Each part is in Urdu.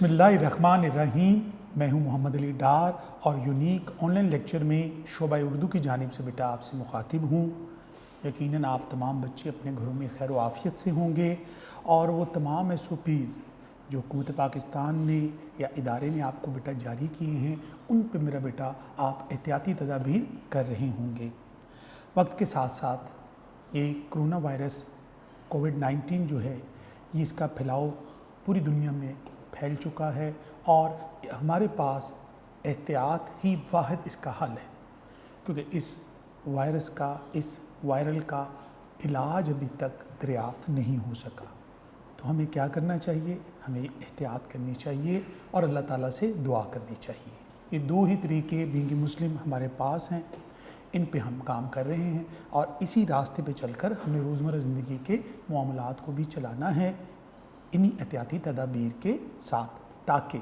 بسم اللہ الرحمن الرحیم۔ میں ہوں محمد علی ڈار اور یونیک آن لائن لیکچر میں شعبہ اردو کی جانب سے بیٹا آپ سے مخاطب ہوں۔ یقیناً آپ تمام بچے اپنے گھروں میں خیر و عافیت سے ہوں گے اور وہ تمام SOPs جو حکومت پاکستان نے یا ادارے نے آپ کو بیٹا جاری کیے ہیں ان پہ میرا بیٹا آپ احتیاطی تدابیر کر رہے ہوں گے۔ وقت کے ساتھ ساتھ یہ کرونا وائرس کووڈ-19 جو ہے یہ اس کا پھیلاؤ پوری دنیا میں پھیل چکا ہے اور ہمارے پاس احتیاط ہی واحد اس کا حل ہے، کیونکہ اس وائرس کا اس وائرل کا علاج ابھی تک دریافت نہیں ہو سکا۔ تو ہمیں کیا کرنا چاہیے؟ ہمیں احتیاط کرنی چاہیے اور اللہ تعالیٰ سے دعا کرنی چاہیے۔ یہ دو ہی طریقے بینگ مسلم ہمارے پاس ہیں، ان پہ ہم کام کر رہے ہیں اور اسی راستے پہ چل کر ہمیں روزمرہ زندگی کے معاملات کو بھی چلانا ہے انہی احتیاطی تدابیر کے ساتھ، تاکہ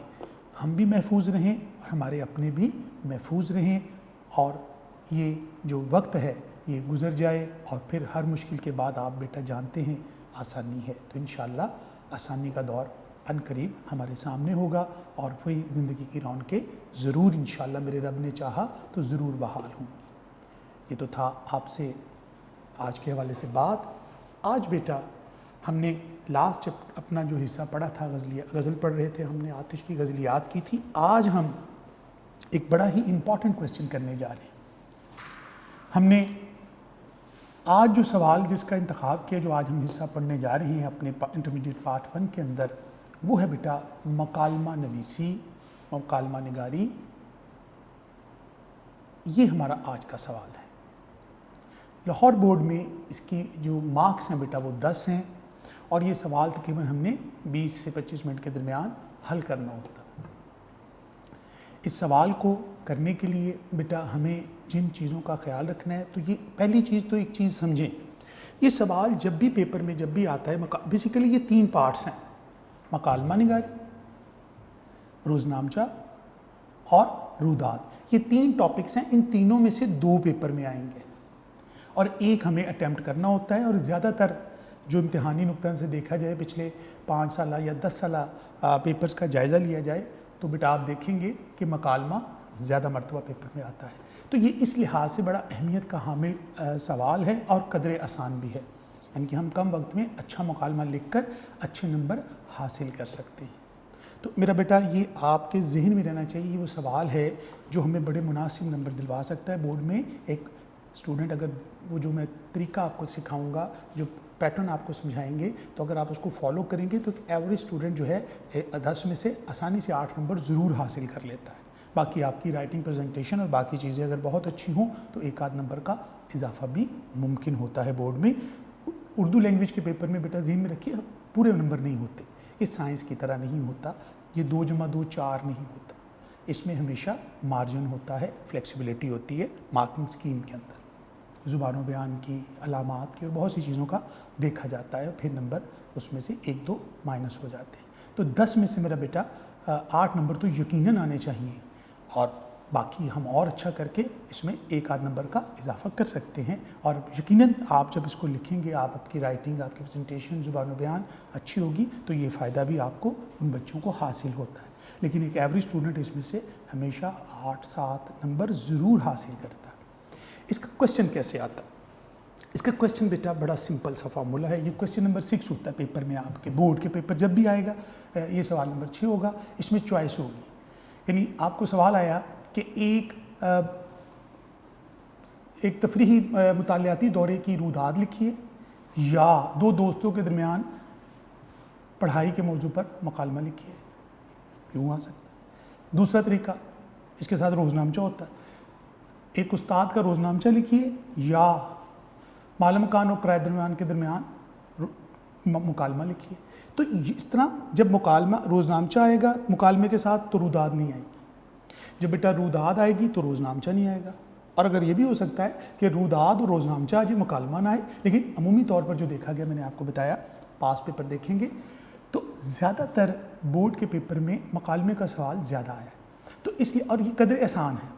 ہم بھی محفوظ رہیں اور ہمارے اپنے بھی محفوظ رہیں اور یہ جو وقت ہے یہ گزر جائے اور پھر ہر مشکل کے بعد آپ بیٹا جانتے ہیں آسانی ہے۔ تو انشاءاللہ آسانی کا دور عن قریب ہمارے سامنے ہوگا اور وہی زندگی کی رونقیں ضرور انشاءاللہ میرے رب نے چاہا تو ضرور بحال ہوں گی۔ یہ تو تھا آپ سے آج کے حوالے سے بات۔ آج بیٹا ہم نے لاسٹ اپنا جو حصہ پڑھا تھا غزل پڑھ رہے تھے، ہم نے آتش کی غزلیات کی تھی۔ آج ہم ایک بڑا ہی امپورٹنٹ کویسچن کرنے جا رہے ہیں۔ ہم نے آج جو سوال جس کا انتخاب کیا، جو آج ہم حصہ پڑھنے جا رہے ہیں اپنے انٹرمیڈیٹ پارٹ 1 کے اندر، وہ ہے بیٹا مکالمہ نویسی، مکالمہ نگاری۔ یہ ہمارا آج کا سوال ہے۔ لاہور بورڈ میں اس کی جو مارکس ہیں بیٹا وہ 10 ہیں اور یہ سوال تقریباً ہم نے 20 سے 25 منٹ کے درمیان حل کرنا ہوتا۔ اس سوال کو کرنے کے لیے بیٹا ہمیں جن چیزوں کا خیال رکھنا ہے، تو یہ پہلی چیز تو ایک چیز سمجھیں، یہ سوال جب بھی پیپر میں جب بھی آتا ہے بیسیکلی یہ 3 پارٹس ہیں: مکالمہ نگاری، روزنامچہ اور روداد۔ یہ 3 ٹاپکس ہیں، ان تینوں میں سے 2 پیپر میں آئیں گے اور ایک ہمیں اٹیمپٹ کرنا ہوتا ہے۔ اور زیادہ تر جو امتحانی نقطہ سے دیکھا جائے، پچھلے 5 سالہ یا 10 سالہ پیپرز کا جائزہ لیا جائے تو بیٹا آپ دیکھیں گے کہ مکالمہ زیادہ مرتبہ پیپر میں آتا ہے۔ تو یہ اس لحاظ سے بڑا اہمیت کا حامل سوال ہے اور قدر آسان بھی ہے، یعنی کہ ہم کم وقت میں اچھا مکالمہ لکھ کر اچھے نمبر حاصل کر سکتے ہیں۔ تو میرا بیٹا یہ آپ کے ذہن میں رہنا چاہیے، یہ وہ سوال ہے جو ہمیں بڑے مناسب نمبر دلوا سکتا ہے بورڈ میں۔ ایک اسٹوڈنٹ اگر وہ جو میں طریقہ آپ کو سکھاؤں گا، جو پیٹرن آپ کو سمجھائیں گے، تو اگر آپ اس کو فالو کریں گے تو ایک ایوریج اسٹوڈنٹ جو ہے 10 میں سے آسانی سے 8 نمبر ضرور حاصل کر لیتا ہے۔ باقی آپ کی رائٹنگ پریزنٹیشن اور باقی چیزیں اگر بہت اچھی ہوں تو 1 آدھ نمبر کا اضافہ بھی ممکن ہوتا ہے بورڈ میں۔ اردو لینگویج کے پیپر میں بیٹا ذہن میں رکھیے پورے نمبر نہیں ہوتے، یہ سائنس کی طرح نہیں ہوتا، یہ 2+2 4 نہیں ہوتا، اس میں ہمیشہ مارجن ہوتا ہے، فلیکسیبلٹی ہوتی ہے مارکنگ سکیم کے اندر، زبان و بیان کی، علامات کی اور بہت سی چیزوں کا دیکھا جاتا ہے، پھر نمبر اس میں سے 1-2 مائنس ہو جاتے ہیں۔ تو 10 میں سے میرا بیٹا 8 نمبر تو یقیناً آنے چاہیے اور باقی ہم اور اچھا کر کے اس میں 1 آدھ نمبر کا اضافہ کر سکتے ہیں۔ اور یقیناً آپ جب اس کو لکھیں گے، آپ کی رائٹنگ، آپ کی پریزنٹیشن، زبان و بیان اچھی ہوگی تو یہ فائدہ بھی آپ کو ان بچوں کو حاصل ہوتا ہے۔ لیکن ایک ایوریج اسٹوڈنٹ اس میں سے ہمیشہ 8-7 نمبر ضرور حاصل کرتا ہے۔ اس کا کویسچن کیسے آتا ہے؟ اس کا کویسچن بیٹا بڑا سمپل سا فارمولا ہے۔ یہ کویسچن نمبر 6 ہوتا ہے پیپر میں، آپ کے بورڈ کے پیپر جب بھی آئے گا یہ سوال نمبر 6 ہوگا، اس میں چوائس ہوگی، یعنی آپ کو سوال آیا کہ ایک تفریحی مطالعاتی دورے کی روداد لکھیے یا 2 دوستوں کے درمیان پڑھائی کے موضوع پر مکالمہ لکھیے، کیوں آ سکتا ہے؟ دوسرا طریقہ اس کے ساتھ روزنامچہ ہوتا ہے، ایک استاد کا روزنامچہ لکھیے یا معلم کان اور قرائے درمیان کے درمیان مکالمہ لکھیے۔ تو اس طرح جب مکالمہ روزنامچہ آئے گا مکالمے کے ساتھ تو روداد نہیں آئے گی، جب بیٹا روداد آئے گی تو روزنامچہ نہیں آئے گا، اور اگر یہ بھی ہو سکتا ہے کہ روداد اور روزنامچہ آ جائے مکالمہ نہ آئے، لیکن عمومی طور پر جو دیکھا گیا میں نے آپ کو بتایا، پاس پیپر دیکھیں گے تو زیادہ تر بورڈ کے پیپر میں مکالمے کا سوال زیادہ آیا ہے، تو اس لیے اور یہ قدر آسان ہے،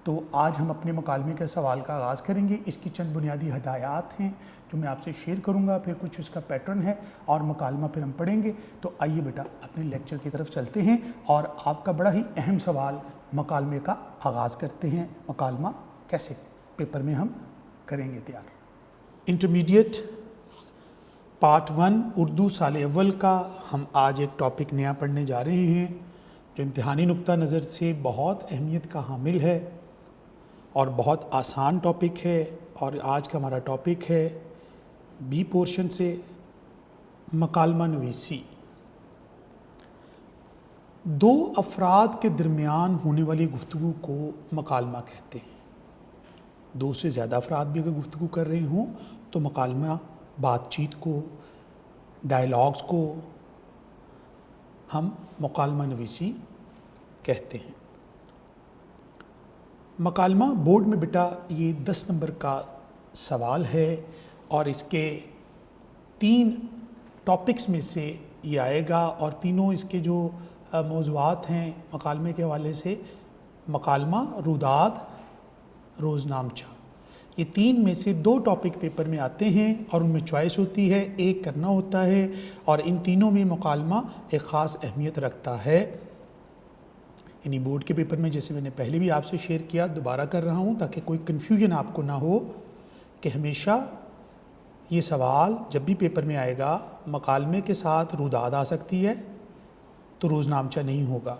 تو آج ہم اپنے مکالمے کے سوال کا آغاز کریں گے۔ اس کی چند بنیادی ہدایات ہیں جو میں آپ سے شیئر کروں گا، پھر کچھ اس کا پیٹرن ہے اور مکالمہ پھر ہم پڑھیں گے۔ تو آئیے بیٹا اپنے لیکچر کی طرف چلتے ہیں اور آپ کا بڑا ہی اہم سوال مکالمے کا آغاز کرتے ہیں۔ مکالمہ کیسے پیپر میں ہم کریں گے تیار۔ انٹرمیڈیٹ پارٹ 1 اردو سال اول کا ہم آج ایک ٹاپک نیا پڑھنے جا رہے ہیں جو امتحانی نقطہ نظر سے بہت اہمیت کا حامل ہے اور بہت آسان ٹاپک ہے، اور آج کا ہمارا ٹاپک ہے بی پورشن سے مکالمہ نویسی۔ دو افراد کے درمیان ہونے والی گفتگو کو مکالمہ کہتے ہیں۔ دو سے زیادہ افراد بھی اگر گفتگو کر رہے ہوں تو مکالمہ بات چیت کو، ڈائلاگز کو ہم مکالمہ نویسی کہتے ہیں۔ مکالمہ بورڈ میں بیٹا یہ 10 نمبر کا سوال ہے اور اس کے 3 ٹاپکس میں سے یہ آئے گا، اور تینوں اس کے جو موضوعات ہیں مکالمے کے حوالے سے، مکالمہ، روداد، روزنامچہ، یہ 3 میں سے 2 ٹاپک پیپر میں آتے ہیں اور ان میں چوائس ہوتی ہے، ایک کرنا ہوتا ہے، اور ان تینوں میں مکالمہ ایک خاص اہمیت رکھتا ہے۔ یعنی بورڈ کے پیپر میں جیسے میں نے پہلے بھی آپ سے شیئر کیا، دوبارہ کر رہا ہوں تاکہ کوئی کنفیوژن آپ کو نہ ہو کہ ہمیشہ یہ سوال جب بھی پیپر میں آئے گا مکالمے کے ساتھ روداد آ سکتی ہے تو روزنامچہ نہیں ہوگا،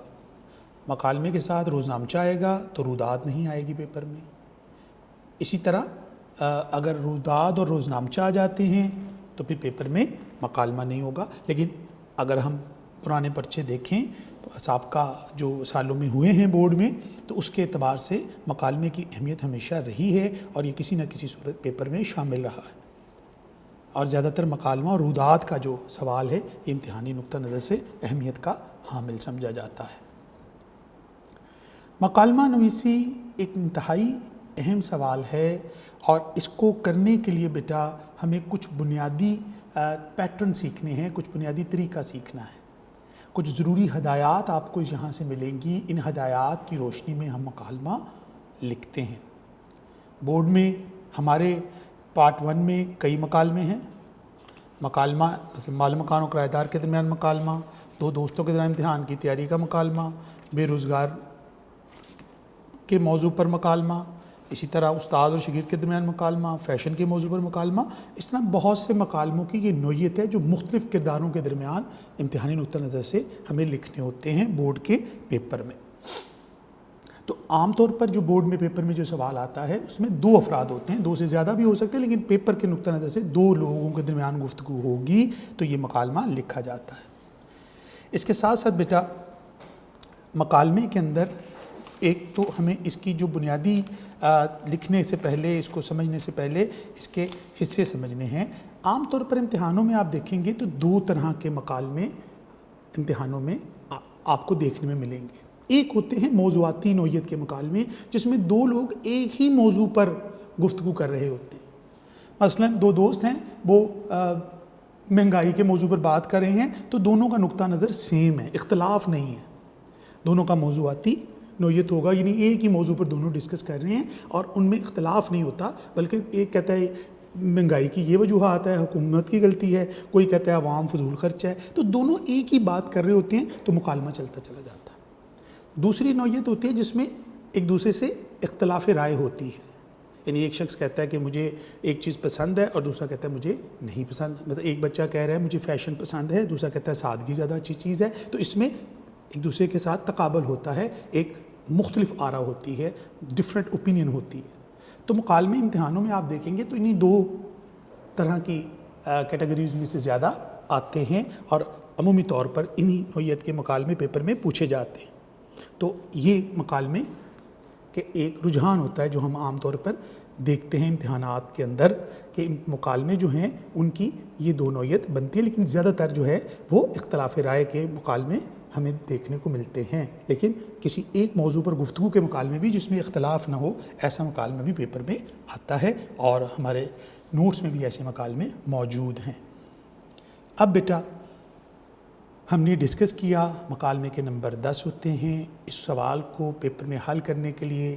مکالمے کے ساتھ روزنامچہ آئے گا تو روداد نہیں آئے گی پیپر میں۔ اسی طرح اگر روداد اور روزنامچہ آ جاتے ہیں تو پھر پیپر میں مکالمہ نہیں ہوگا۔ لیکن اگر ہم پرانے پرچے دیکھیں سابقہ جو سالوں میں ہوئے ہیں بورڈ میں، تو اس کے اعتبار سے مکالمے کی اہمیت ہمیشہ رہی ہے اور یہ کسی نہ کسی صورت پیپر میں شامل رہا ہے، اور زیادہ تر مکالمہ اور روداد کا جو سوال ہے یہ امتحانی نقطہ نظر سے اہمیت کا حامل سمجھا جاتا ہے۔ مکالمہ نویسی ایک انتہائی اہم سوال ہے اور اس کو کرنے کے لیے بیٹا ہمیں کچھ بنیادی پیٹرن سیکھنے ہیں، کچھ بنیادی طریقہ سیکھنا ہے، کچھ ضروری ہدایات آپ کو یہاں سے ملیں گی۔ ان ہدایات کی روشنی میں ہم مکالمہ لکھتے ہیں۔ بورڈ میں ہمارے پارٹ 1 میں کئی مکالمے ہیں۔ مکالمہ مثلا مال مکان و کرایہ دار کے درمیان مکالمہ، 2 دوستوں کے درمیان امتحان کی تیاری کا مکالمہ، بے روزگار کے موضوع پر مکالمہ، اسی طرح استاد اور شاگرد کے درمیان مکالمہ، فیشن کے موضوع پر مکالمہ۔ اس طرح بہت سے مکالموں کی یہ نوعیت ہے جو مختلف کرداروں کے درمیان امتحانی نقطہ نظر سے ہمیں لکھنے ہوتے ہیں بورڈ کے پیپر میں۔ تو عام طور پر جو بورڈ میں پیپر میں جو سوال آتا ہے اس میں 2 افراد ہوتے ہیں، 2 سے زیادہ بھی ہو سکتے ہیں، لیکن پیپر کے نقطہ نظر سے 2 لوگوں کے درمیان گفتگو ہوگی تو یہ مکالمہ لکھا جاتا ہے۔ اس کے ساتھ ساتھ بیٹا مکالمے کے اندر ایک تو ہمیں اس کی جو بنیادی لکھنے سے پہلے، اس کو سمجھنے سے پہلے اس کے حصے سمجھنے ہیں۔ عام طور پر امتحانوں میں آپ دیکھیں گے تو 2 طرح کے مکالمے امتحانوں میں آپ کو دیکھنے میں ملیں گے۔ ایک ہوتے ہیں موضوعاتی نوعیت کے مکالمے جس میں 2 لوگ ایک ہی موضوع پر گفتگو کر رہے ہوتے ہیں۔ مثلا 2 دوست ہیں، وہ مہنگائی کے موضوع پر بات کر رہے ہیں تو دونوں کا نقطہ نظر سیم ہے، اختلاف نہیں ہے، دونوں کا موضوعاتی نوعیت ہوگا، یعنی ایک ہی موضوع پر دونوں ڈسکس کر رہے ہیں اور ان میں اختلاف نہیں ہوتا، بلکہ ایک کہتا ہے مہنگائی کی یہ وجوہات ہے، حکومت کی غلطی ہے، کوئی کہتا ہے عوام فضول خرچ ہے، تو دونوں ایک ہی بات کر رہے ہوتے ہیں تو مکالمہ چلتا چلا جاتا ہے۔ دوسری نوعیت ہوتی ہے جس میں ایک دوسرے سے اختلاف رائے ہوتی ہے، یعنی ایک شخص کہتا ہے کہ مجھے ایک چیز پسند ہے اور دوسرا کہتا ہے مجھے نہیں پسند، مطلب ایک بچہ کہہ رہا ہے مجھے فیشن پسند ہے، دوسرا کہتا ہے سادگی زیادہ اچھی چیز ہے، تو اس میں ایک دوسرے کے ساتھ تقابل ہوتا ہے، ایک مختلف آرا ہوتی ہے، ڈفرینٹ اوپینین ہوتی ہے۔ تو مکالمے امتحانوں میں آپ دیکھیں گے تو انہی 2 طرح کی کیٹیگریز میں سے زیادہ آتے ہیں اور عمومی طور پر انہی نوعیت کے مکالمے پیپر میں پوچھے جاتے ہیں۔ تو یہ مکالمے کے ایک رجحان ہوتا ہے جو ہم عام طور پر دیکھتے ہیں امتحانات کے اندر کہ مکالمے جو ہیں ان کی یہ 2 نوعیت بنتی ہے، لیکن زیادہ تر جو ہے وہ اختلاف رائے کے مکالمے ہمیں دیکھنے کو ملتے ہیں، لیکن کسی ایک موضوع پر گفتگو کے مکالمے بھی جس میں اختلاف نہ ہو ایسا مکالمہ بھی پیپر میں آتا ہے، اور ہمارے نوٹس میں بھی ایسے مکالمے موجود ہیں۔ اب بیٹا ہم نے ڈسکس کیا مکالمے کے نمبر 10 ہوتے ہیں۔ اس سوال کو پیپر میں حل کرنے کے لیے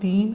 3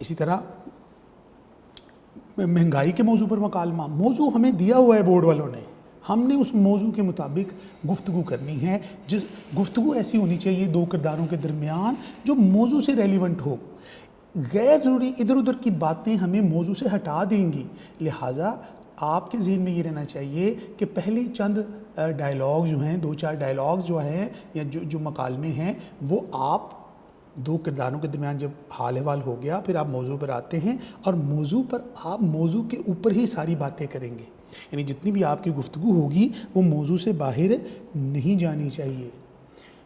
اسی طرح مہنگائی کے موضوع پر مکالمہ، موضوع ہمیں دیا ہوا ہے بورڈ والوں نے، ہم نے اس موضوع کے مطابق گفتگو کرنی ہے. جس گفتگو ایسی ہونی چاہیے دو کرداروں کے درمیان جو موضوع سے ریلیونٹ ہو. غیر ضروری ادھر ادھر کی باتیں ہمیں موضوع سے ہٹا دیں گی. لہٰذا آپ کے ذہن میں یہ رہنا چاہیے کہ پہلے چند ڈائلاگ جو ہیں، دو چار ڈائلاگ جو ہیں یا جو مکالمے ہیں، وہ آپ دو کرداروں کے درمیان جب حال احوال ہو گیا پھر آپ موضوع پر آتے ہیں اور موضوع پر آپ موضوع کے اوپر ہی ساری باتیں کریں گے. یعنی جتنی بھی آپ کی گفتگو ہوگی وہ موضوع سے باہر نہیں جانی چاہیے.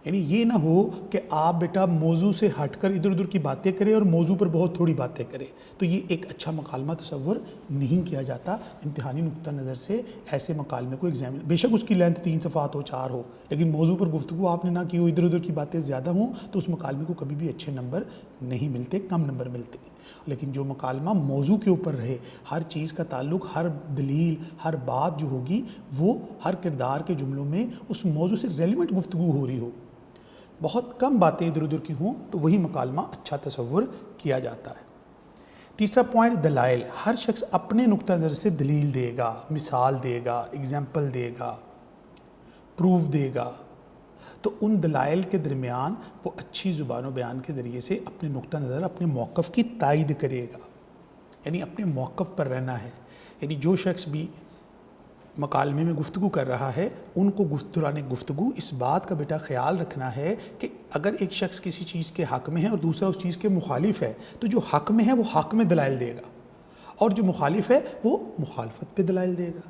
یعنی یہ نہ ہو کہ آپ بیٹا موضوع سے ہٹ کر ادھر ادھر کی باتیں کریں اور موضوع پر بہت تھوڑی باتیں کریں، تو یہ ایک اچھا مکالمہ تصور نہیں کیا جاتا. امتحانی نقطہ نظر سے ایسے مکالمے کو ایگزامن، بے شک اس کی لینتھ 3 صفحات ہو 4 ہو، لیکن موضوع پر گفتگو آپ نے نہ کی ہو، ادھر ادھر کی باتیں زیادہ ہوں، تو اس مکالمے کو کبھی بھی اچھے نمبر نہیں ملتے، کم نمبر ملتے. لیکن جو مکالمہ موضوع کے اوپر رہے، ہر چیز کا تعلق، ہر دلیل، ہر بات جو ہوگی وہ ہر کردار کے جملوں میں اس موضوع سے ریلیونٹ گفتگو ہو رہی ہو، بہت کم باتیں ادھر ادھر کی ہوں، تو وہی مکالمہ اچھا تصور کیا جاتا ہے. تیسرا پوائنٹ دلائل. ہر شخص اپنے نقطہ نظر سے دلیل دے گا، مثال دے گا، اگزامپل دے گا، پروف دے گا. تو ان دلائل کے درمیان وہ اچھی زبان و بیان کے ذریعے سے اپنے نقطہ نظر، اپنے موقف کی تائید کرے گا. یعنی اپنے موقف پر رہنا ہے. یعنی جو شخص بھی مکالمے میں گفتگو کر رہا ہے ان کو دوران گفتگو اس بات کا بیٹا خیال رکھنا ہے کہ اگر ایک شخص کسی چیز کے حق میں ہے اور دوسرا اس چیز کے مخالف ہے، تو جو حق میں ہے وہ حق میں دلائل دے گا اور جو مخالف ہے وہ مخالفت پہ دلائل دے گا.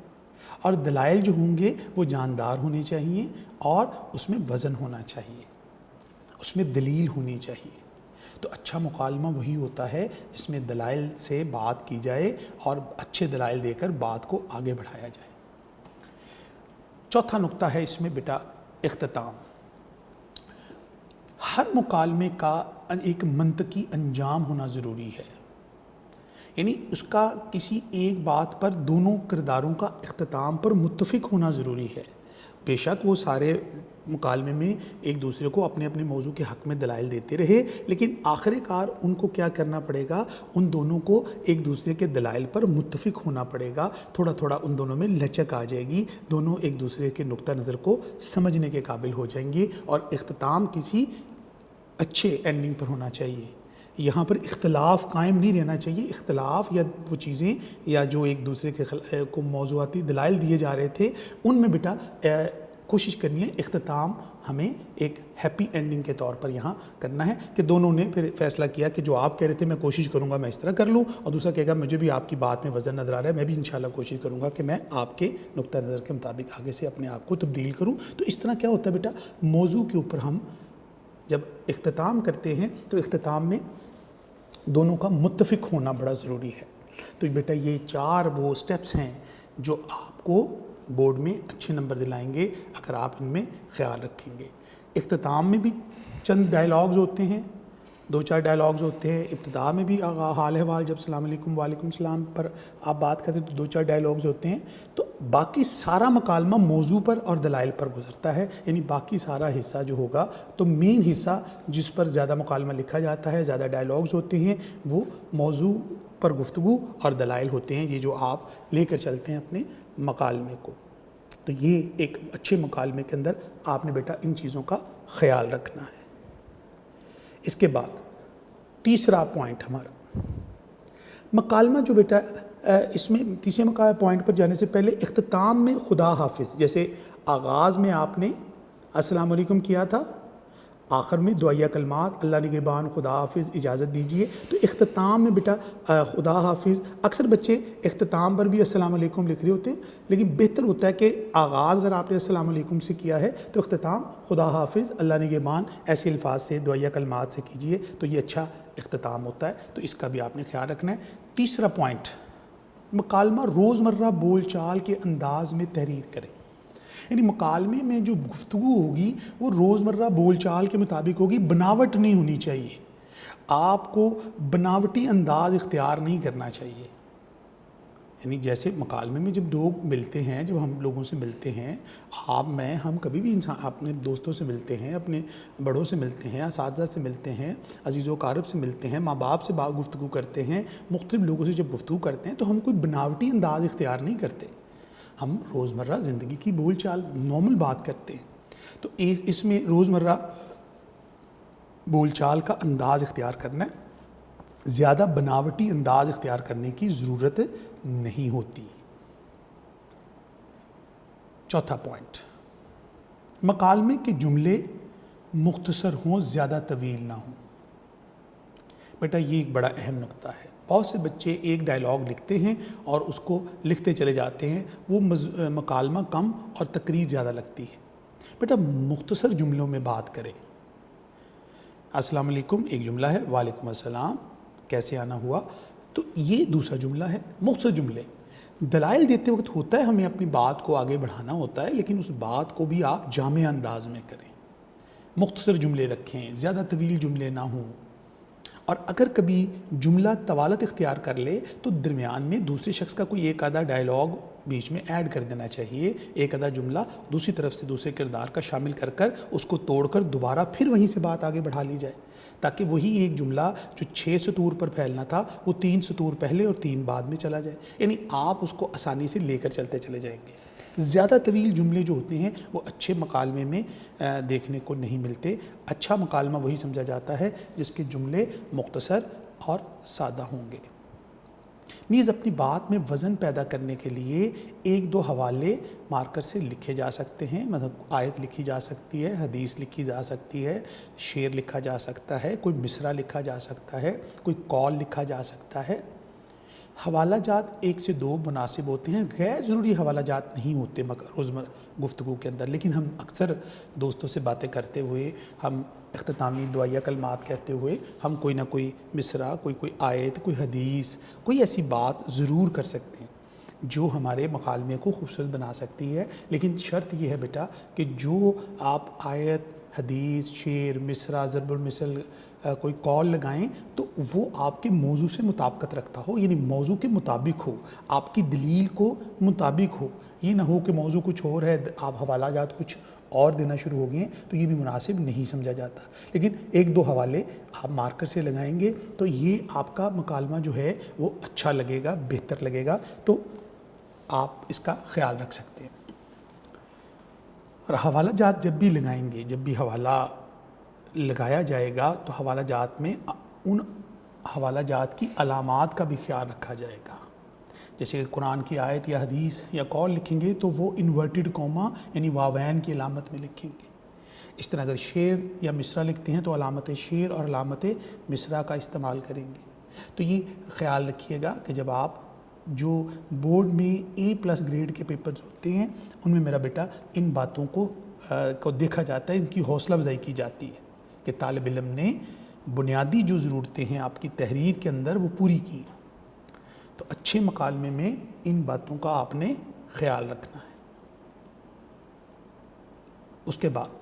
اور دلائل جو ہوں گے وہ جاندار ہونے چاہیے اور اس میں وزن ہونا چاہیے، اس میں دلیل ہونی چاہیے. تو اچھا مکالمہ وہی ہوتا ہے جس میں دلائل سے بات کی جائے اور اچھے دلائل دے کر بات کو آگے بڑھایا جائے. چوتھا نقطہ ہے اس میں بیٹا اختتام. ہر مکالمے کا ایک منطقی انجام ہونا ضروری ہے. یعنی اس کا کسی ایک بات پر دونوں کرداروں کا اختتام پر متفق ہونا ضروری ہے. بے شک وہ سارے مکالمے میں ایک دوسرے کو اپنے اپنے موضوع کے حق میں دلائل دیتے رہے، لیکن آخر کار ان کو کیا کرنا پڑے گا، ان دونوں کو ایک دوسرے کے دلائل پر متفق ہونا پڑے گا. تھوڑا تھوڑا ان دونوں میں لچک آ جائے گی، دونوں ایک دوسرے کے نقطہ نظر کو سمجھنے کے قابل ہو جائیں گے اور اختتام کسی اچھے اینڈنگ پر ہونا چاہیے. یہاں پر اختلاف قائم نہیں رہنا چاہیے. اختلاف یا وہ چیزیں یا جو ایک دوسرے کے کو موضوعاتی دلائل دیے جا رہے تھے ان میں بیٹا کوشش کرنی ہے اختتام ہمیں ایک ہیپی اینڈنگ کے طور پر یہاں کرنا ہے کہ دونوں نے پھر فیصلہ کیا کہ جو آپ کہہ رہے تھے میں کوشش کروں گا میں اس طرح کر لوں، اور دوسرا کہے گا مجھے بھی آپ کی بات میں وزن نظر آ رہا ہے، میں بھی انشاءاللہ کوشش کروں گا کہ میں آپ کے نقطہ نظر کے مطابق آگے سے اپنے آپ کو تبدیل کروں. تو اس طرح کیا ہوتا ہے بیٹا، موضوع کے اوپر ہم جب اختتام کرتے ہیں تو اختتام میں دونوں کا متفق ہونا بڑا ضروری ہے. تو بیٹا یہ 4 وہ سٹیپس ہیں جو آپ کو بورڈ میں اچھے نمبر دلائیں گے اگر آپ ان میں خیال رکھیں گے. اختتام میں بھی چند ڈائلاگز ہوتے ہیں، 2-4 ڈائلاگز ہوتے ہیں. ابتدا میں بھی حال احوال جب السلام علیکم وعلیکم السلام پر آپ بات کرتے ہیں تو 2-4 ڈائلاگز ہوتے ہیں. تو باقی سارا مکالمہ موضوع پر اور دلائل پر گزرتا ہے. یعنی باقی سارا حصہ جو ہوگا تو مین حصہ جس پر زیادہ مکالمہ لکھا جاتا ہے، زیادہ ڈائلاگز ہوتے ہیں، وہ موضوع پر گفتگو اور دلائل ہوتے ہیں، یہ جو آپ لے کر چلتے ہیں اپنے مکالمے کو. تو یہ ایک اچھے مکالمے کے اندر آپ نے بیٹا ان چیزوں کا خیال رکھنا ہے. اس کے بعد تیسرا پوائنٹ ہمارا مکالمہ جو بیٹا اس میں تیسرے پوائنٹ پر جانے سے پہلے اختتام میں خدا حافظ، جیسے آغاز میں آپ نے السلام علیکم کیا تھا، آخر میں دعائیہ کلمات اللہ نگہبان، خدا حافظ، اجازت دیجیے. تو اختتام میں بیٹا خدا حافظ، اکثر بچے اختتام پر بھی السلام علیکم لکھ رہے ہوتے ہیں، لیکن بہتر ہوتا ہے کہ آغاز اگر آپ نے السلام علیکم سے کیا ہے تو اختتام خدا حافظ، اللہ نگہبان ایسے الفاظ سے، دعائیہ کلمات سے کیجیے، تو یہ اچھا اختتام ہوتا ہے. تو اس کا بھی آپ نے خیال رکھنا ہے. تیسرا پوائنٹ، مکالمہ روزمرہ بول چال کے انداز میں تحریر کریں. یعنی مکالمے میں جو گفتگو ہوگی وہ روزمرہ بول چال کے مطابق ہوگی، بناوٹ نہیں ہونی چاہیے. آپ کو بناوٹی انداز اختیار نہیں کرنا چاہیے. یعنی جیسے مکالمے میں جب لوگ ملتے ہیں، جب ہم لوگوں سے ملتے ہیں، آپ میں ہم کبھی بھی انسان اپنے دوستوں سے ملتے ہیں، اپنے بڑوں سے ملتے ہیں، اساتذہ سے ملتے ہیں، عزیز و اقارب سے ملتے ہیں، ماں باپ سے گفتگو کرتے ہیں، مختلف لوگوں سے جب گفتگو کرتے ہیں تو ہم کوئی بناوٹی انداز اختیار نہیں کرتے، ہم روزمرہ زندگی کی بول چال نارمل بات کرتے ہیں۔ تو اس میں روزمرہ بول چال کا انداز اختیار کرنا ہے، زیادہ بناوٹی انداز اختیار کرنے کی ضرورت نہیں ہوتی۔ چوتھا پوائنٹ، مکالمے کے جملے مختصر ہوں، زیادہ طویل نہ ہوں۔ بیٹا یہ ایک بڑا اہم نقطہ ہے۔ بہت سے بچے ایک ڈائلاگ لکھتے ہیں اور اس کو لکھتے چلے جاتے ہیں، وہ مکالمہ کم اور تقریر زیادہ لگتی ہے۔ بیٹا مختصر جملوں میں بات کریں۔ السلام علیکم ایک جملہ ہے، وعلیکم السلام کیسے آنا ہوا، تو یہ دوسرا جملہ ہے۔ مختصر جملے دلائل دیتے وقت ہوتا ہے ہمیں اپنی بات کو آگے بڑھانا ہوتا ہے، لیکن اس بات کو بھی آپ جامع انداز میں کریں، مختصر جملے رکھیں، زیادہ طویل جملے نہ ہوں۔ اور اگر کبھی جملہ طوالت اختیار کر لے تو درمیان میں دوسرے شخص کا کوئی ایک آدھا ڈائلاگ بیچ میں ایڈ کر دینا چاہیے، ایک آدھا جملہ دوسری طرف سے دوسرے کردار کا شامل کر کر اس کو توڑ کر دوبارہ پھر وہیں سے بات آگے بڑھا لی جائے، تاکہ وہی ایک جملہ جو 6 سطور پر پھیلنا تھا وہ 3 سطور پہلے اور 3 بعد میں چلا جائے، یعنی آپ اس کو آسانی سے لے کر چلتے چلے جائیں گے۔ زیادہ طویل جملے جو ہوتے ہیں وہ اچھے مکالمے میں دیکھنے کو نہیں ملتے۔ اچھا مکالمہ وہی سمجھا جاتا ہے جس کے جملے مختصر اور سادہ ہوں گے۔ نیز اپنی بات میں وزن پیدا کرنے کے لیے 1-2 حوالے مارکر سے لکھے جا سکتے ہیں، مطلب آیت لکھی جا سکتی ہے، حدیث لکھی جا سکتی ہے، شعر لکھا جا سکتا ہے، کوئی مصرع لکھا جا سکتا ہے، کوئی قول لکھا جا سکتا ہے۔ حوالہ جات 1 سے 2 مناسب ہوتے ہیں، غیر ضروری حوالہ جات نہیں ہوتے روزمرہ گفتگو کے اندر، لیکن ہم اکثر دوستوں سے باتیں کرتے ہوئے، ہم اختتامی دعائیہ کلمات کہتے ہوئے ہم کوئی نہ کوئی مصرع، کوئی آیت، کوئی حدیث، کوئی ایسی بات ضرور کر سکتے ہیں جو ہمارے مکالمے کو خوبصورت بنا سکتی ہے، لیکن شرط یہ ہے بیٹا کہ جو آپ آیت، حدیث، شعر، مصرع، ضرب المثل، کوئی قول لگائیں تو وہ آپ کے موضوع سے مطابقت رکھتا ہو، یعنی موضوع کے مطابق ہو، آپ کی دلیل کو مطابق ہو۔ یہ نہ ہو کہ موضوع کچھ اور ہے، آپ حوالہ جات کچھ اور دینا شروع ہو گئے، تو یہ بھی مناسب نہیں سمجھا جاتا۔ لیکن 1-2 حوالے آپ مارکر سے لگائیں گے تو یہ آپ کا مکالمہ جو ہے وہ اچھا لگے گا، بہتر لگے گا، تو آپ اس کا خیال رکھ سکتے ہیں۔ اور حوالہ جات جب بھی لگائیں گے، جب بھی حوالہ لگایا جائے گا تو حوالہ جات میں ان حوالہ جات کی علامات کا بھی خیال رکھا جائے گا۔ جیسے کہ قرآن کی آیت یا حدیث یا قول لکھیں گے تو وہ انورٹڈ کوما یعنی واوین کی علامت میں لکھیں گے۔ اس طرح اگر شعر یا مصرع لکھتے ہیں تو علامت شعر اور علامت مصرع کا استعمال کریں گے۔ تو یہ خیال رکھیے گا کہ جب آپ جو بورڈ میں A+ گریڈ کے پیپرز ہوتے ہیں ان میں میرا بیٹا ان باتوں کو دیکھا جاتا ہے، ان کی حوصلہ افزائی کی جاتی ہے کہ طالب علم نے بنیادی جو ضرورتیں ہیں آپ کی تحریر کے اندر وہ پوری کی ہیں۔ تو اچھے مکالمے میں ان باتوں کا آپ نے خیال رکھنا ہے۔ اس کے بعد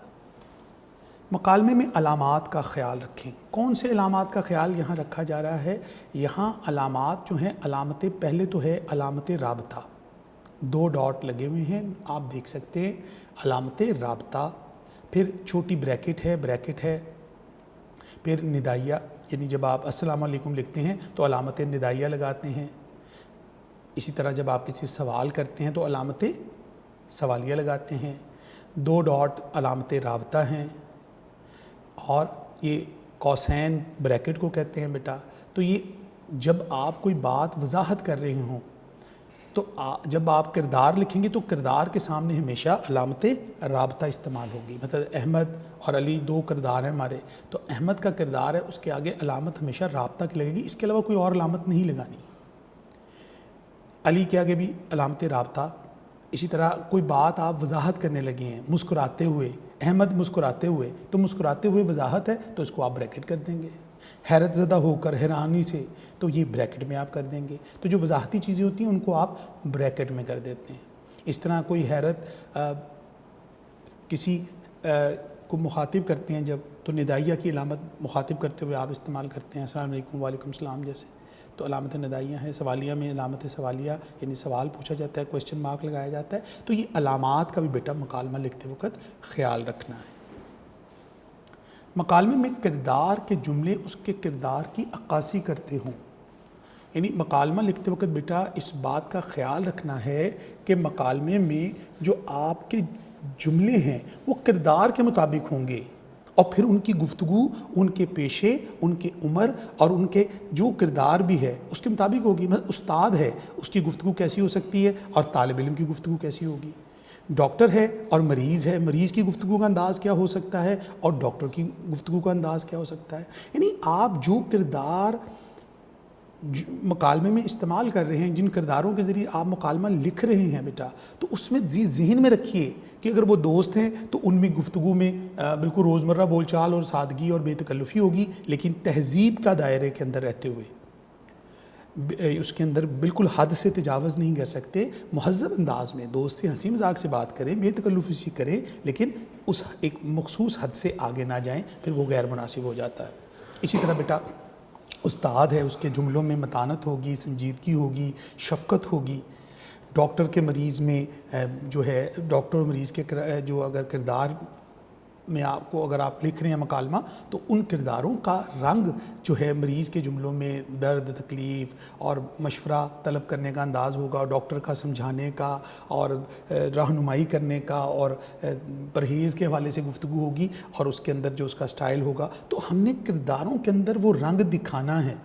مکالمے میں علامات کا خیال رکھیں۔ کون سے علامات کا خیال یہاں رکھا جا رہا ہے؟ یہاں علامات جو ہیں، علامتیں پہلے تو ہے علامت رابطہ، 2 ڈاٹ لگے ہوئے ہیں، آپ دیکھ سکتے ہیں، علامت رابطہ، پھر چھوٹی بریکٹ ہے، پھر ندائیہ، یعنی جب آپ السلام علیکم لکھتے ہیں تو علامت ندائیہ لگاتے ہیں۔ اسی طرح جب آپ کسی سوال کرتے ہیں تو علامت سوالیہ لگاتے ہیں۔ 2 ڈاٹ علامت رابطہ ہیں، اور یہ قوسین بریکٹ کو کہتے ہیں بیٹا۔ تو یہ جب آپ کوئی بات وضاحت کر رہے ہوں تو جب آپ کردار لکھیں گے تو کردار کے سامنے ہمیشہ علامت رابطہ استعمال ہوگی۔ مطلب احمد اور علی 2 کردار ہیں ہمارے، تو احمد کا کردار ہے، اس کے آگے علامت ہمیشہ رابطہ کی لگے گی، اس کے علاوہ کوئی اور علامت نہیں لگانی۔ علی کے آگے بھی علامت رابطہ۔ اسی طرح کوئی بات آپ وضاحت کرنے لگے ہیں مسکراتے ہوئے، احمد مسکراتے ہوئے، تو مسکراتے ہوئے وضاحت ہے تو اس کو آپ بریکٹ کر دیں گے۔ حیرت زدہ ہو کر، حیرانی سے، تو یہ بریکٹ میں آپ کر دیں گے۔ تو جو وضاحتی چیزیں ہوتی ہیں ان کو آپ بریکٹ میں کر دیتے ہیں۔ اس طرح کوئی حیرت کسی کو مخاطب کرتے ہیں جب، تو ندائیہ کی علامت مخاطب کرتے ہوئے آپ استعمال کرتے ہیں، السلام علیکم، وعلیکم السلام جیسے۔ تو علامت ندائیاں ہیں، سوالیہ میں علامت سوالیہ یعنی سوال پوچھا جاتا ہے، کویسچن مارک لگایا جاتا ہے، تو یہ علامات کا بھی بیٹا مکالمہ لکھتے وقت خیال رکھنا ہے۔ مکالمے میں کردار کے جملے اس کے کردار کی عکاسی کرتے ہوں، یعنی مکالمہ لکھتے وقت بیٹا اس بات کا خیال رکھنا ہے کہ مکالمے میں جو آپ کے جملے ہیں وہ کردار کے مطابق ہوں گے، اور پھر ان کی گفتگو ان کے پیشے، ان کی عمر اور ان کے جو کردار بھی ہے اس کے مطابق ہوگی۔ مثلا استاد ہے، اس کی گفتگو کیسی ہو سکتی ہے اور طالب علم کی گفتگو کیسی ہوگی؟ ڈاکٹر ہے اور مریض ہے، مریض کی گفتگو کا انداز کیا ہو سکتا ہے اور ڈاکٹر کی گفتگو کا انداز کیا ہو سکتا ہے؟ یعنی آپ جو کردار مکالمے میں استعمال کر رہے ہیں، جن کرداروں کے ذریعے آپ مکالمہ لکھ رہے ہیں بیٹا، تو اس میں ذہن میں رکھیے کہ اگر وہ دوست ہیں تو ان میں گفتگو میں بالکل روزمرہ بول چال اور سادگی اور بے تکلفی ہوگی، لیکن تہذیب کا دائرے کے اندر رہتے ہوئے اس کے اندر بالکل حد سے تجاوز نہیں کر سکتے، مہذب انداز میں دوست سے ہنسی مذاق سے بات کریں، بے تکلفی سے کریں، لیکن اس ایک مخصوص حد سے آگے نہ جائیں، پھر وہ غیر مناسب ہو جاتا ہے۔ اسی طرح بیٹا استاد ہے، اس کے جملوں میں متانت ہوگی، سنجیدگی ہوگی، شفقت ہوگی۔ ڈاکٹر کے مریض میں جو ہے ڈاکٹر اور مریض کے جو اگر کردار میں آپ کو اگر آپ لکھ رہے ہیں مکالمہ، تو ان کرداروں کا رنگ جو ہے مریض کے جملوں میں درد، تکلیف اور مشورہ طلب کرنے کا انداز ہوگا، ڈاکٹر کا سمجھانے کا اور رہنمائی کرنے کا اور پرہیز کے حوالے سے گفتگو ہوگی، اور اس کے اندر جو اس کا سٹائل ہوگا، تو ہم نے کرداروں کے اندر وہ رنگ دکھانا ہے۔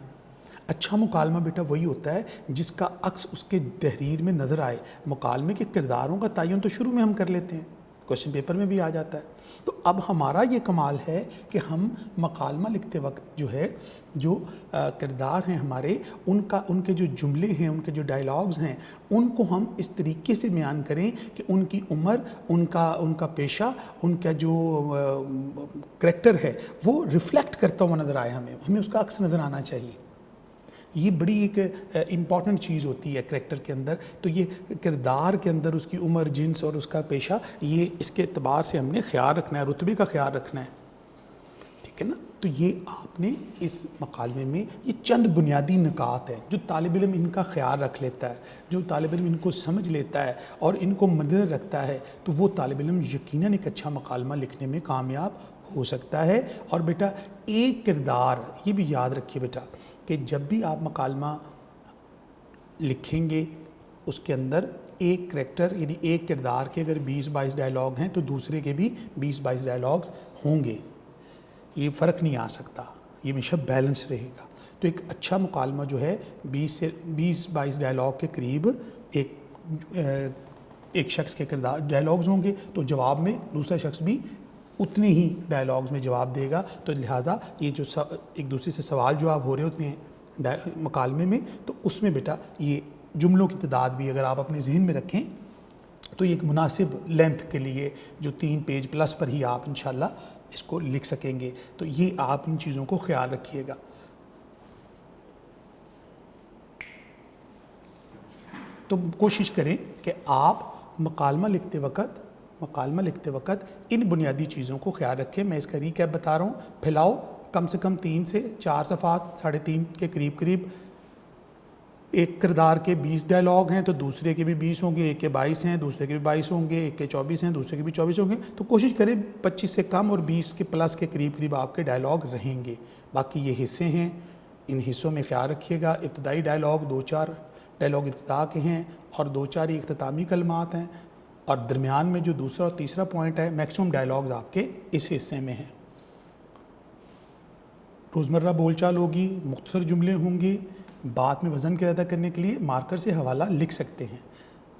اچھا مکالمہ بیٹا وہی ہوتا ہے جس کا عکس اس کے تحریر میں نظر آئے۔ مکالمے کے کرداروں کا تعین تو شروع میں ہم کر لیتے ہیں، کویسچن پیپر میں بھی آ جاتا ہے، تو اب ہمارا یہ کمال ہے کہ ہم مکالمہ لکھتے وقت جو ہے جو کردار ہیں ہمارے، ان کے جو جملے ہیں، ان کے جو ڈائلاگز ہیں، ان کو ہم اس طریقے سے بیان کریں کہ ان کی عمر، ان کا پیشہ، ان کا جو کریکٹر ہے وہ ریفلیکٹ کرتا ہوا نظر آئے، ہمیں اس کا عکس نظر آنا چاہیے۔ یہ بڑی ایک امپورٹنٹ چیز ہوتی ہے کریکٹر کے اندر، تو یہ کردار کے اندر اس کی عمر، جنس اور اس کا پیشہ، یہ اس کے اعتبار سے ہم نے خیال رکھنا ہے، رتبے کا خیال رکھنا ہے، ٹھیک ہے نا؟ تو یہ آپ نے اس مکالمے میں یہ چند بنیادی نکات ہیں جو طالب علم ان کا خیال رکھ لیتا ہے، جو طالب علم ان کو سمجھ لیتا ہے اور ان کو مدنظر رکھتا ہے، تو وہ طالب علم یقیناً ایک اچھا مکالمہ لکھنے میں کامیاب ہو سکتا ہے۔ اور بیٹا ایک کردار، یہ بھی یاد رکھیے بیٹا کہ جب بھی آپ مکالمہ لکھیں گے اس کے اندر ایک کریکٹر یعنی ایک کردار کے اگر 20-22 ڈائلاگ ہیں تو دوسرے کے بھی 20-22 ڈائلاگز ہوں گے، یہ فرق نہیں آ سکتا، یہ ہمیشہ بیلنس رہے گا۔ تو ایک اچھا مکالمہ جو ہے 20-22 ڈائلاگ کے قریب ایک شخص کے کردار ڈائلاگز ہوں گے، تو جواب میں دوسرا شخص بھی اتنے ہی ڈائلاگز میں جواب دے گا، تو لہٰذا یہ جو ایک دوسرے سے سوال جواب ہو رہے ہوتے ہیں مکالمے میں، تو اس میں بیٹا یہ جملوں کی تعداد بھی اگر آپ اپنے ذہن میں رکھیں تو یہ ایک مناسب لینتھ کے لیے جو 3 پیج پلس پر ہی آپ انشاءاللہ اس کو لکھ سکیں گے، تو یہ آپ ان چیزوں کو خیال رکھیے گا۔ تو کوشش کریں کہ آپ مکالمہ لکھتے وقت ان بنیادی چیزوں کو خیال رکھیں۔ میں اس کا ریکیپ بتا رہا ہوں، پھیلاؤ کم سے کم 3 سے 4 صفحات، 3.5 کے قریب ایک کردار کے 20 ڈائلاگ ہیں تو دوسرے کے بھی 20 ہوں گے، ایک کے 22 ہیں دوسرے کے بھی 22 ہوں گے، ایک کے 24 ہیں دوسرے کے بھی 24 ہوں گے، تو کوشش کریں 25 سے کم اور 20 کے پلس کے قریب آپ کے ڈائلاگ رہیں گے۔ باقی یہ حصے ہیں، ان حصوں میں خیال رکھیے گا، ابتدائی ڈائلاگ 2-4 ڈائلاگ ابتدا کے ہیں اور 2-4 اختتامی کلمات ہیں، اور درمیان میں جو دوسرا اور تیسرا پوائنٹ ہے میکسیمم ڈائلاگز آپ کے اس حصے میں ہیں۔ روزمرہ بول چال ہوگی، مختصر جملے ہوں گے، بات میں وزن پیدا کرنے کے لیے مارکر سے حوالہ لکھ سکتے ہیں،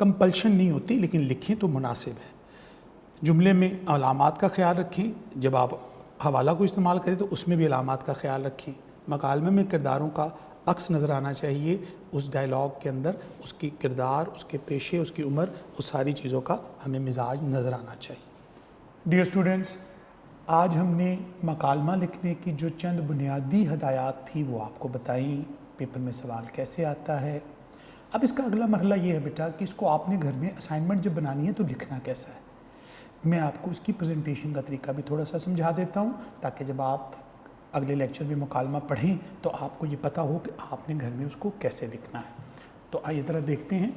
کمپلشن نہیں ہوتی لیکن لکھیں تو مناسب ہے۔ جملے میں علامات کا خیال رکھیں، جب آپ حوالہ کو استعمال کریں تو اس میں بھی علامات کا خیال رکھیں۔ مکالمے میں کرداروں کا عکس نظر آنا چاہیے اس ڈائلاگ کے اندر، اس کی کردار، اس کے پیشے، اس کی عمر، اس ساری چیزوں کا ہمیں مزاج نظر آنا چاہیے۔ ڈیئر اسٹوڈنٹس، آج ہم نے مکالمہ لکھنے کی جو چند بنیادی ہدایات تھی وہ آپ کو بتائیں، پیپر میں سوال کیسے آتا ہے۔ اب اس کا اگلا مرحلہ یہ ہے بیٹا کہ اس کو آپ نے گھر میں اسائنمنٹ جب بنانی ہے تو لکھنا کیسا ہے۔ میں آپ کو اس کی پریزنٹیشن کا طریقہ بھی تھوڑا سا سمجھا دیتا ہوں تاکہ جب آپ اگلے لیکچر میں مکالمہ پڑھیں تو آپ کو یہ پتہ ہو کہ آپ نے گھر میں اس کو کیسے لکھنا ہے. تو آئیے ذرا دیکھتے ہیں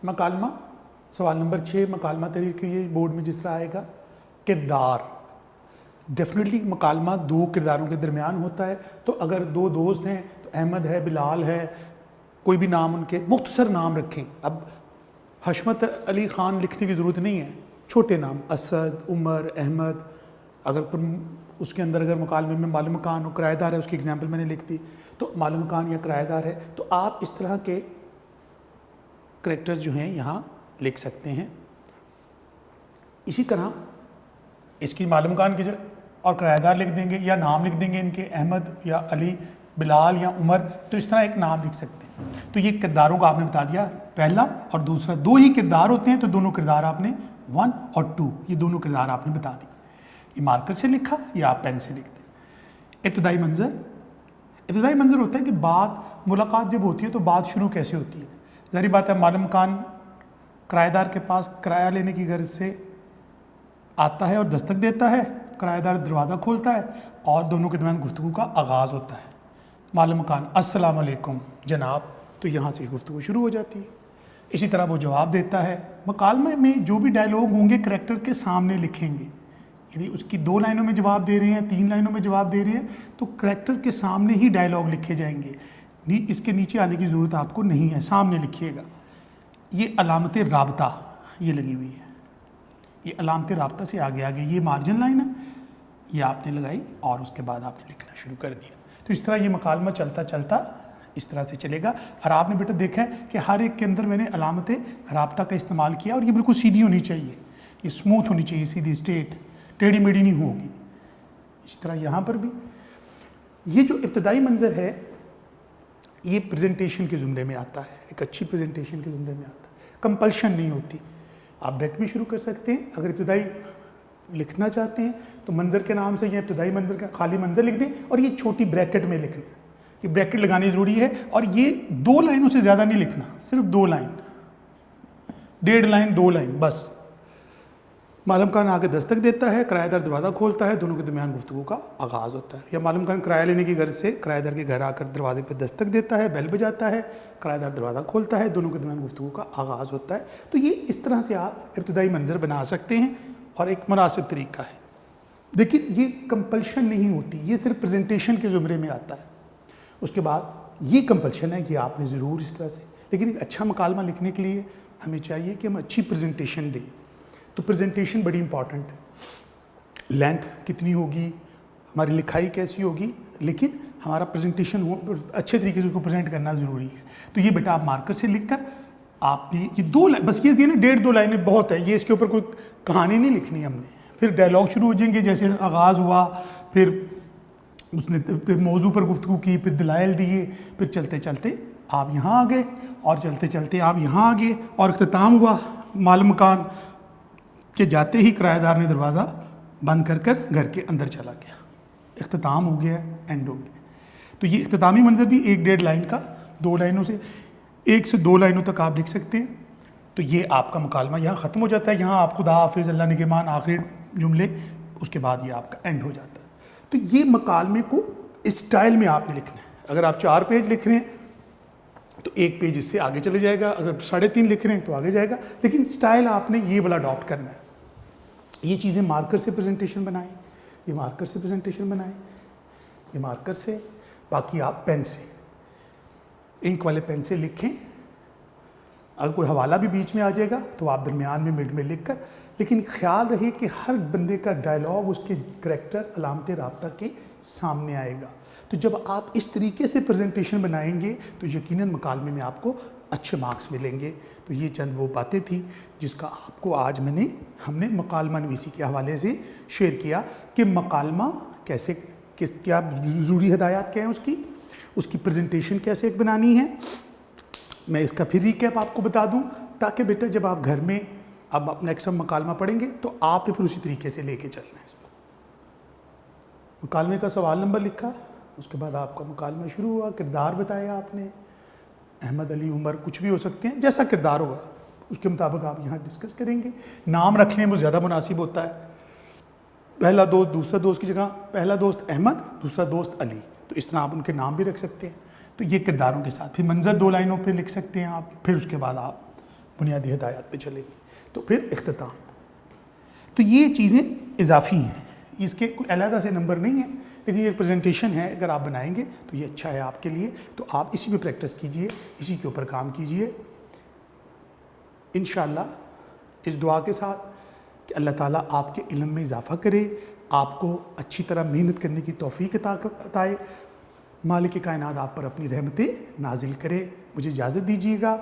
مکالمہ. سوال نمبر 6 مکالمہ تحریر کیجیے بورڈ میں جس طرح آئے گا. کردار. ڈیفینیٹلی مکالمہ دو کرداروں کے درمیان ہوتا ہے. تو اگر دو دوست ہیں تو احمد ہے بلال ہے, کوئی بھی نام ان کے مختصر نام رکھیں. اب حشمت علی خان لکھنے کی ضرورت نہیں ہے, چھوٹے نام اسد, عمر, احمد. اگر اس کے اندر اگر مکالمے میں مال مکان اور کرایہ دار ہے, اس کی اگزامپل میں نے لکھ دی, تو مال مکان یا کرایہ دار ہے, تو آپ اس طرح کے کریکٹرز جو ہیں یہاں لکھ سکتے ہیں. اسی طرح اس کی مال مکان کی اور کرایہ دار لکھ دیں گے یا نام لکھ دیں گے ان کے احمد یا علی, بلال یا عمر, تو اس طرح ایک نام لکھ سکتے ہیں. تو یہ کرداروں کا آپ نے بتا دیا, پہلا اور دوسرا. دو ہی کردار ہوتے ہیں تو دونوں کردار آپ نے 1 اور 2 یہ دونوں کردار آپ نے بتا دی. یہ مارکر سے لکھا یا آپ پین سے لکھ دیں. ابتدائی منظر. ابتدائی منظر ہوتا ہے کہ بات ملاقات جب ہوتی ہے تو بات شروع کیسے ہوتی ہے. ظاہری بات ہے مال مکان کرایہ دار کے پاس کرایہ لینے کی غرض سے آتا ہے اور دستک دیتا ہے. کرایہ دار دروازہ کھولتا ہے اور دونوں کے درمیان گفتگو کا آغاز ہوتا ہے. مال مکان السلام علیکم جناب, تو یہاں سے گفتگو شروع ہو جاتی ہے. اسی طرح وہ جواب دیتا ہے. مکالمے میں جو بھی ڈائلاگ ہوں گے کریکٹر کے سامنے لکھیں گے, یعنی اس کی 2 لائنوں میں جواب دے رہے ہیں, 3 لائنوں میں جواب دے رہے ہیں, تو کریکٹر کے سامنے ہی ڈائلاگ لکھے جائیں گے. اس کے نیچے آنے کی ضرورت آپ کو نہیں ہے, سامنے لکھیے گا. یہ علامت رابطہ یہ لگی ہوئی ہے, یہ علامت رابطہ سے آگے آگے یہ مارجن لائن ہے, یہ آپ نے لگائی اور اس کے بعد آپ نے لکھنا شروع کر دیا. تو اس طرح یہ مکالمہ چلتا چلتا اس طرح سے چلے گا. اور آپ نے بیٹا دیکھا ہے کہ ہر ایک کے اندر میں نے علامت رابطہ کا استعمال کیا, اور یہ بالکل سیدھی ہونی چاہیے, یہ اسموتھ ہونی چاہیے, سیدھی اسٹریٹ, ٹیڑھی میڑھی نہیں ہوگی. اس طرح یہاں پر بھی یہ جو ابتدائی منظر ہے یہ پریزنٹیشن کے زمرے میں آتا ہے, ایک اچھی پریزنٹیشن کے زمرے میں آتا ہے. کمپلشن نہیں ہوتی, آپ ڈائریکٹ بھی شروع کر سکتے ہیں. اگر ابتدائی لکھنا چاہتے ہیں تو منظر کے نام سے یا ابتدائی منظر کا خالی منظر لکھ دیں, اور یہ چھوٹی بریکٹ میں لکھنا, یہ بریکٹ لگانی ضروری ہے. اور یہ 2 لائنوں سے زیادہ نہیں لکھنا, صرف 2 لائن, 1.5 لائن 2 لائن بس. مال مکان آ کے دستک دیتا ہے, کرایہ دار دروازہ کھولتا ہے, دونوں کے درمیان گفتگو کا آغاز ہوتا ہے. یا مال مکان کرایہ لینے کی غرض سے کرایہ دار کے گھر آ کر دروازے پہ دستک دیتا ہے, بیل بجاتا ہے, کرایہ دار دروازہ کھولتا ہے, دونوں کے درمیان گفتگو کا آغاز ہوتا ہے. تو یہ اس طرح سے آپ ابتدائی منظر بنا سکتے ہیں, اور ایک مناسب طریقہ ہے. لیکن یہ کمپلشن نہیں ہوتی, یہ صرف پریزنٹیشن کے زمرے میں آتا ہے. اس کے بعد یہ کمپلشن ہے کہ آپ نے ضرور اس طرح سے, لیکن ایک اچھا مکالمہ لکھنے کے لیے ہمیں چاہیے کہ ہم اچھی پریزنٹیشن دیں. تو پریزنٹیشن بڑی امپورٹنٹ ہے. لینتھ کتنی ہوگی, ہماری لکھائی کیسی ہوگی, لیکن ہمارا پریزنٹیشن اچھے طریقے سے اس کو پریزنٹ کرنا ضروری ہے. تو یہ بیٹا آپ مارکر سے لکھ کر آپ نے یہ 2 لائن بس, یہ 1.5-2 لائنیں بہت ہے, یہ اس کے اوپر کوئی کہانی نہیں لکھنی ہم نے. پھر ڈائلاگ شروع ہو جائیں گے, جیسے آغاز ہوا, پھر اس نے پھر موضوع پر گفتگو کی, پھر دلائل دیے, پھر چلتے چلتے آپ یہاں آ گئے, اور چلتے چلتے آپ یہاں آ گئے, اور اختتام ہوا. مال مکان کے جاتے ہی کرایہ دار نے دروازہ بند کر کر گھر کے اندر چلا گیا. اختتام ہو گیا, اینڈ ہو گیا. تو یہ اختتامی منظر بھی 1.5 لائن کا, 2 لائنوں سے 1 سے 2 لائنوں تک آپ لکھ سکتے ہیں. تو یہ آپ کا مکالمہ یہاں ختم ہو جاتا ہے. یہاں آپ خدا حافظ, اللہ نگہبان, آخری جملے, اس کے بعد یہ آپ کا اینڈ ہو جاتا ہے. تو یہ مکالمے کو اس سٹائل میں آپ نے لکھنا ہے. اگر آپ 4 پیج لکھ رہے ہیں تو 1 پیج اس سے آگے چلے جائے گا, اگر 3.5 لکھ رہے ہیں تو آگے جائے گا, لیکن سٹائل آپ نے یہ والا اڈاپٹ کرنا ہے. یہ چیزیں مارکر سے پریزنٹیشن بنائیں, یہ مارکر سے پریزنٹیشن بنائیں, یہ مارکر سے, باقی آپ پین سے, انک والے پین سے لکھیں. اگر کوئی حوالہ بھی بیچ میں آ جائے گا تو آپ درمیان میں مڈ میں لکھ کر, لیکن خیال رہے کہ ہر بندے کا ڈائلاگ اس کے کریکٹر علامت رابطہ کے سامنے آئے گا. تو جب آپ اس طریقے سے پریزنٹیشن بنائیں گے تو یقیناً مکالمے میں آپ کو اچھے مارکس ملیں گے. تو یہ چند وہ باتیں تھیں جس کا آپ کو آج ہم نے مکالمہ نویسی کے حوالے سے شیئر کیا کہ مکالمہ کیسے, کیا ضروری ہدایات کیا ہیں اس کی پریزنٹیشن کیسے بنانی ہے. میں اس کا پھر ریکیپ آپ کو بتا دوں تاکہ بیٹا جب آپ گھر میں اب اپنا ایک سب مکالمہ پڑھیں گے تو آپ پھر اسی طریقے سے لے کے چلنا ہے. مکالمے کا سوال نمبر لکھا, اس کے بعد آپ کا مکالمہ شروع ہوا, کردار بتایا آپ نے, احمد, علی, عمر, کچھ بھی ہو سکتے ہیں, جیسا کردار ہوگا اس کے مطابق آپ یہاں ڈسکس کریں گے. نام رکھ لیں وہ زیادہ مناسب ہوتا ہے. پہلا دوست دوسرا دوست کی جگہ پہلا دوست احمد، دوسرا دوست علی، تو اس طرح آپ ان کے نام بھی رکھ سکتے ہیں. تو یہ کرداروں کے ساتھ پھر منظر 2 لائنوں پہ لکھ سکتے ہیں آپ. پھر اس کے بعد آپ بنیادی ہدایات پہ چلیں گے. تو پھر اختتام. تو یہ چیزیں اضافی ہیں، اس کے کوئی علیحدہ سے نمبر نہیں ہیں، لیکن یہ پریزنٹیشن ہے، اگر آپ بنائیں گے تو یہ اچھا ہے آپ کے لیے. تو آپ اسی پہ پریکٹس کیجئے، اسی کے اوپر کام کیجئے انشاءاللہ، اس دعا کے ساتھ کہ اللہ تعالیٰ آپ کے علم میں اضافہ کرے، آپ کو اچھی طرح محنت کرنے کی توفیق عطائے، مالک کائنات آپ پر اپنی رحمتیں نازل کرے. مجھے اجازت دیجیے گا،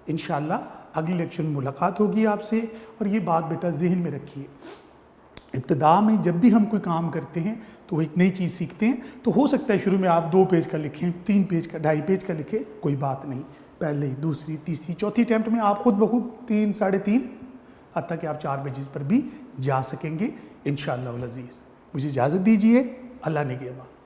انشاءاللہ اگلی لیکچر میں ملاقات ہوگی آپ سے. اور یہ بات بیٹا ذہن میں رکھیے، ابتدا میں جب بھی ہم کوئی کام کرتے ہیں تو وہ ایک نئی چیز سیکھتے ہیں، تو ہو سکتا ہے شروع میں آپ 2 پیج کا لکھیں، 3 پیج کا، 2.5 پیج کا لکھیں، کوئی بات نہیں. پہلے دوسری تیسری چوتھی اٹیمپٹ میں آپ خود بخود 3 ساڑھے 3 حتیٰ کہ آپ 4 پیجز پر بھی جا سکیں گے انشاءاللہ العزیز. مجھے اجازت دیجیے، اللہ نگہبان.